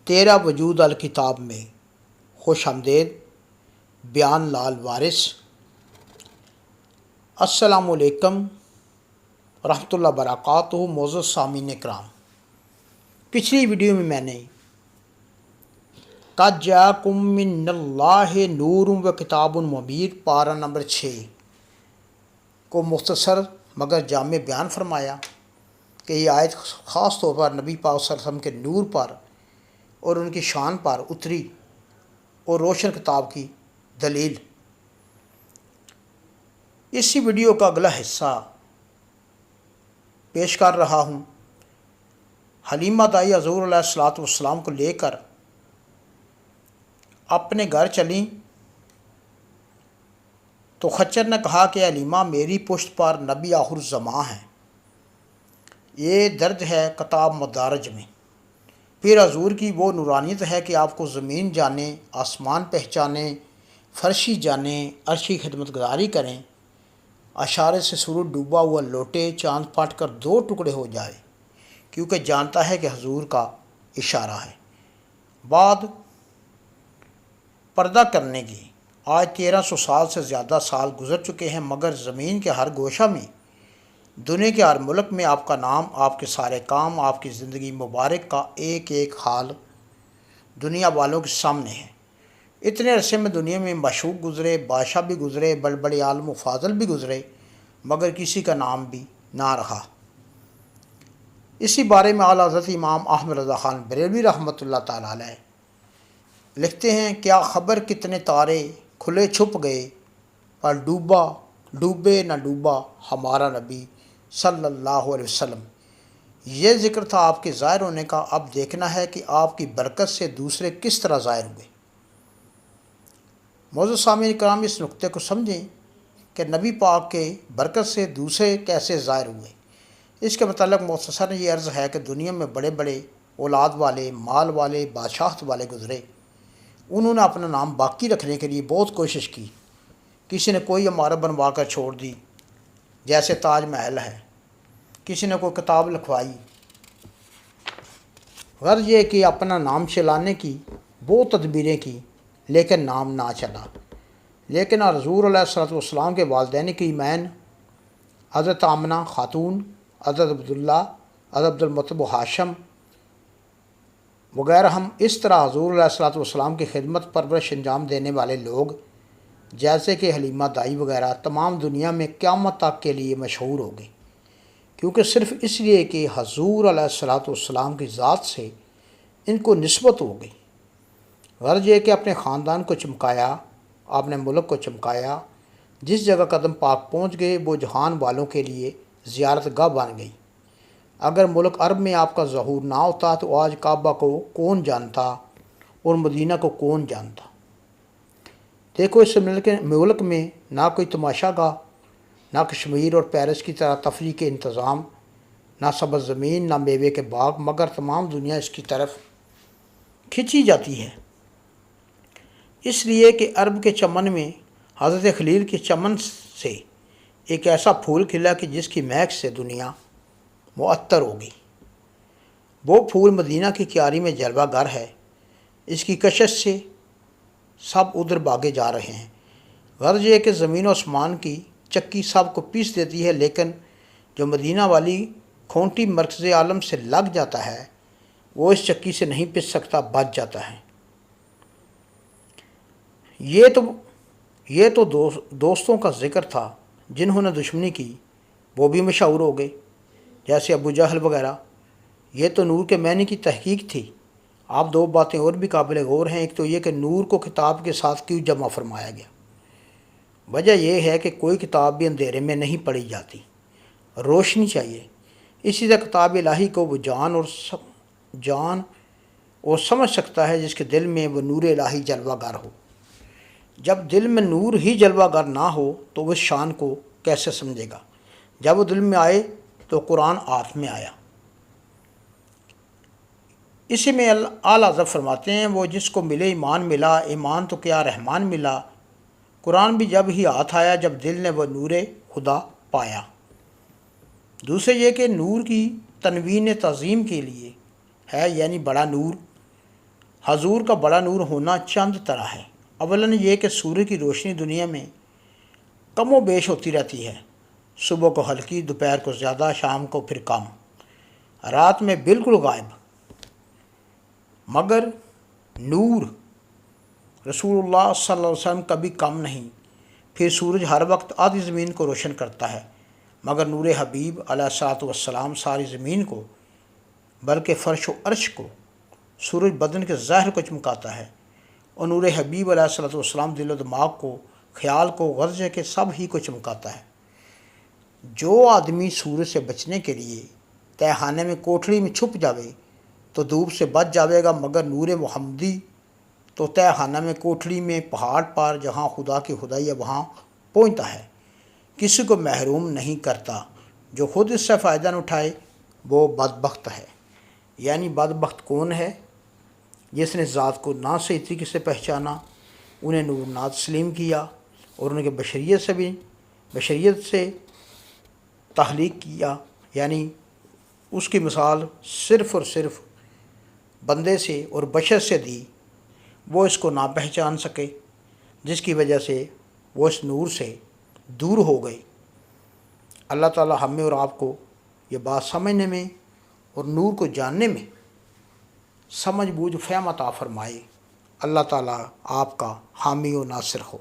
تیرا وجود الکتاب میں خوش آمدید بیان لال وارث۔ السلام علیکم ورحمۃ اللہ وبرکاتہ۔ معزز سامعین کرام، پچھلی ویڈیو میں نے قد جاءکم من اللہ نور و کتاب مبین پارہ نمبر 6 کو مختصر مگر جامع بیان فرمایا کہ یہ آیت خاص طور پر نبی پاک صلی اللہ علیہ وسلم کے نور پر اور ان کی شان پر اتری اور روشن کتاب کی دلیل۔ اسی ویڈیو کا اگلا حصہ پیش کر رہا ہوں۔ حلیمہ دائی حضور علیہ الصلوۃ والسلام کو لے کر اپنے گھر چلیں تو خچر نے کہا کہ حلیمہ میری پشت پر نبی آخر الزماں ہیں، یہ درج ہے کتاب مدارج میں۔ پھر حضور کی وہ نورانیت ہے کہ آپ کو زمین جانیں، آسمان پہچانیں، فرشی جانیں، عرشی خدمت گزاری کریں، اشارے سے سورج ڈوبا ہوا لوٹے، چاند پھٹ کر 2 ٹکڑے ہو جائے، کیونکہ جانتا ہے کہ حضور کا اشارہ ہے۔ بعد پردہ کرنے کی آج 1300 سال سے زیادہ سال گزر چکے ہیں، مگر زمین کے ہر گوشہ میں، دنیا کے ہر ملک میں آپ کا نام، آپ کے سارے کام، آپ کی زندگی مبارک کا ایک ایک حال دنیا والوں کے سامنے ہے۔ اتنے عرصے میں دنیا میں مشوق گزرے، بادشاہ بھی گزرے، بڑے بڑے عالم و فاضل بھی گزرے، مگر کسی کا نام بھی نہ رہا۔ اسی بارے میں اعلیٰ حضرت امام احمد رضا خان بریلوی رحمۃ اللہ تعالیٰ علیہ لکھتے ہیں، کیا خبر کتنے تارے کھلے چھپ گئے، پر ڈوبے نہ ڈوبا ہمارا نبی صلی اللہ علیہ وسلم۔ یہ ذکر تھا آپ کے ظاہر ہونے کا، اب دیکھنا ہے کہ آپ کی برکت سے دوسرے کس طرح ظاہر ہوئے۔ معزز سامعین کرام، اس نقطے کو سمجھیں کہ نبی پاک کے برکت سے دوسرے کیسے ظاہر ہوئے۔ اس کے متعلق مختصر یہ عرض ہے کہ دنیا میں بڑے بڑے اولاد والے، مال والے، بادشاہت والے گزرے، انہوں نے اپنا نام باقی رکھنے کے لیے بہت کوشش کی۔ کسی نے کوئی عمارت بنوا کر چھوڑ دی، جیسے تاج محل ہے، کسی نے کوئی کتاب لکھوائی، غرض یہ کہ اپنا نام چلانے کی بہت تدبیریں کی، لیکن نام نہ چلا۔ لیکن حضور علیہ السلام کے والدین کی ایمین حضرت آمنہ خاتون، حضرت عبداللہ، حضرت عبدالمطلب و ہاشم وغیرہ، ہم اس طرح حضور علیہ السلام کی خدمت پرورش انجام دینے والے لوگ جیسے کہ حلیمہ دائی وغیرہ تمام دنیا میں قیامت تک کے لیے مشہور ہو گئے، کیونکہ صرف اس لیے کہ حضور علیہ السلام کی ذات سے ان کو نسبت ہو گئی۔ غرض یہ کہ اپنے خاندان کو چمکایا، اپنے ملک کو چمکایا، جس جگہ قدم پاک پہنچ گئے وہ جہان والوں کے لیے زیارت گاہ بن گئی۔ اگر ملک عرب میں آپ کا ظہور نہ ہوتا تو آج کعبہ کو کون جانتا اور مدینہ کو کون جانتا۔ دیکھو، اس ملک میں نہ کوئی تماشا گاہ، نہ کشمیر اور پیرس کی طرح تفریح کے انتظام، نہ سبز زمین، نہ میوے کے باغ، مگر تمام دنیا اس کی طرف کھینچی جاتی ہے، اس لیے کہ عرب کے چمن میں حضرت خلیل کے چمن سے ایک ایسا پھول کھلا کہ جس کی مہک سے دنیا معطر ہو گئی۔ وہ پھول مدینہ کی کیاری میں جلوہ گر ہے، اس کی کشش سے سب ادھر بھاگے جا رہے ہیں۔ غرض یہ کہ زمین و آسمان کی چکی سب کو پیس دیتی ہے، لیکن جو مدینہ والی کھونٹی مرکز عالم سے لگ جاتا ہے وہ اس چکی سے نہیں پس سکتا، بچ جاتا ہے۔ یہ تو دوستوں کا ذکر تھا، جنہوں نے دشمنی کی وہ بھی مشہور ہو گئے، جیسے ابو جہل وغیرہ۔ یہ تو نور کے معنی کی تحقیق تھی۔ آپ 2 باتیں اور بھی قابل غور ہیں۔ ایک تو یہ کہ نور کو کتاب کے ساتھ کیوں جمع فرمایا گیا۔ وجہ یہ ہے کہ کوئی کتاب بھی اندھیرے میں نہیں پڑھی جاتی، روشنی چاہیے۔ اسی طرح کتاب الہی کو وہ جان اور سمجھ سکتا ہے جس کے دل میں وہ نور الہی جلوہ گر ہو۔ جب دل میں نور ہی جلوہ گر نہ ہو تو وہ اس شان کو کیسے سمجھے گا؟ جب وہ دل میں آئے تو قرآن ہاتھ میں آیا۔ اسی میں اعلیٰ حضرت فرماتے ہیں، وہ جس کو ملے ایمان ملا، ایمان تو کیا رحمان ملا۔ قرآن بھی جب ہی ہاتھ آیا جب دل نے وہ نور خدا پایا۔ دوسرے یہ کہ نور کی تنوین تعظیم کے لیے ہے، یعنی بڑا نور، حضور کا بڑا نور ہونا چند طرح ہے۔ اولاً یہ کہ سورج کی روشنی دنیا میں کم و بیش ہوتی رہتی ہے، صبح کو ہلکی، دوپہر کو زیادہ، شام کو پھر کم، رات میں بالکل غائب۔ مگر نور رسول اللہ صلی اللہ علیہ وسلم کبھی کم نہیں۔ پھر سورج ہر وقت آدھی زمین کو روشن کرتا ہے، مگر نور حبیب علیہ الصلوۃ والسلام ساری زمین کو، بلکہ فرش و عرش کو، سورج بدن کے ظاہر کو چمکاتا ہے، اور نور حبیب علیہ الصلوۃ والسلام دل و دماغ کو، خیال کو، غرض کے سب ہی کو چمکاتا ہے۔ جو آدمی سورج سے بچنے کے لیے تہہ خانے میں کوٹھڑی میں چھپ جاوے تو دھوپ سے بچ جاوے گا، مگر نور محمدی تو تہہ خانہ میں، کوٹھڑی میں، پہاڑ پر، جہاں خدا کی خدائی ہے وہاں پہنچتا ہے، کسی کو محروم نہیں کرتا۔ جو خود اس سے فائدہ نہ اٹھائے وہ بدبخت ہے۔ یعنی بدبخت کون ہے؟ جس نے ذات کو نہ صحیح طریقے سے پہچانا، انہیں نور نہ تسلیم کیا، اور ان کے بشریت سے تخلیق کیا، یعنی اس کی مثال صرف اور صرف بندے سے اور بشر سے دی، وہ اس کو نہ پہچان سکے، جس کی وجہ سے وہ اس نور سے دور ہو گئے۔ اللہ تعالی ہمیں اور آپ کو یہ بات سمجھنے میں اور نور کو جاننے میں سمجھ بوجھ فہم عطا فرمائے۔ اللہ تعالی آپ کا حامی و ناصر ہو۔